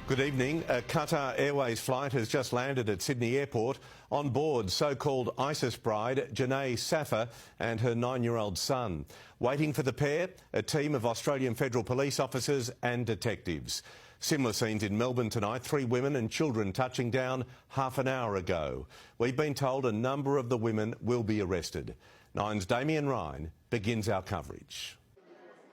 Good evening. A Qatar Airways flight has just landed at Sydney Airport. On board, so-called ISIS bride Janae Safar and her 9-year-old son. Waiting for the pair, a team of Australian Federal Police officers and detectives. Similar scenes in Melbourne tonight, 3 women and children touching down half an hour ago. We've been told a number of the women will be arrested. Nine's Damien Ryan begins our coverage.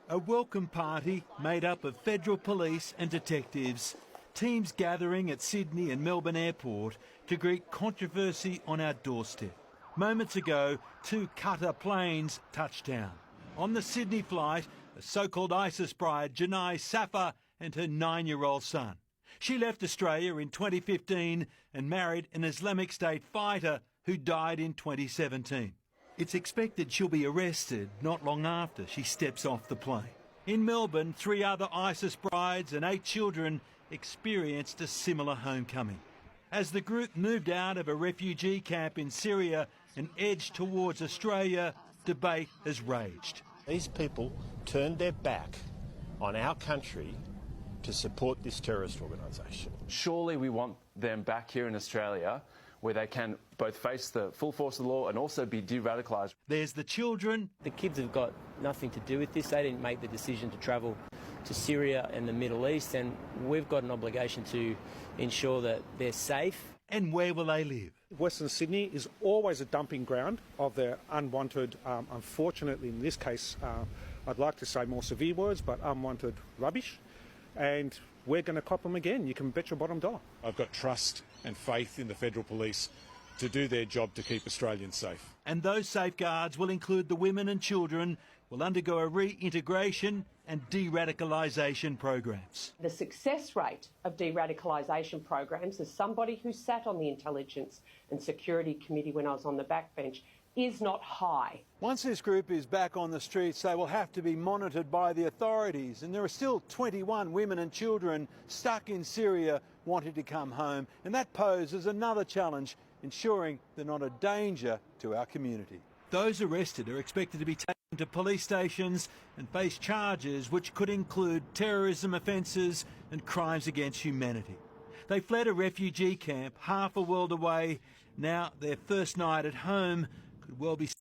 A welcome party made up of Federal Police and detectives. Teams gathering at Sydney and Melbourne Airport to greet controversy on our doorstep. Moments ago, 2 Qatar planes touched down. On the Sydney flight, a so-called ISIS bride, Janae Safar, and her 9-year-old son. She left Australia in 2015 and married an Islamic State fighter who died in 2017. It's expected she'll be arrested not long after she steps off the plane. In Melbourne, 3 other ISIS brides and 8 children experienced a similar homecoming. As the group moved out of a refugee camp in Syria and edged towards Australia, debate has raged. These people turned their back on our country to support this terrorist organisation. Surely we want them back here in Australia, where they can both face the full force of the law and also be de-radicalised. There's the children. The kids have got nothing to do with this. They didn't make the decision to travel to Syria and the Middle East, and we've got an obligation to ensure that they're safe. And where will they live? Western Sydney is always a dumping ground of their unwanted, unfortunately in this case, I'd like to say more severe words, but unwanted rubbish. And we're going to cop them again. You can bet your bottom dollar. I've got trust and faith in the Federal Police to do their job to keep Australians safe. And those safeguards will include the women and children will undergo a reintegration and de-radicalisation programs. The success rate of de-radicalisation programs, as somebody who sat on the Intelligence and Security Committee when I was on the backbench, is not high. Once this group is back on the streets, they will have to be monitored by the authorities, and there are still 21 women and children stuck in Syria wanting to come home, and that poses another challenge, ensuring they're not a danger to our community. Those arrested are expected to be taken to police stations and face charges which could include terrorism offences and crimes against humanity. They fled a refugee camp half a world away. Now their first night at home could well be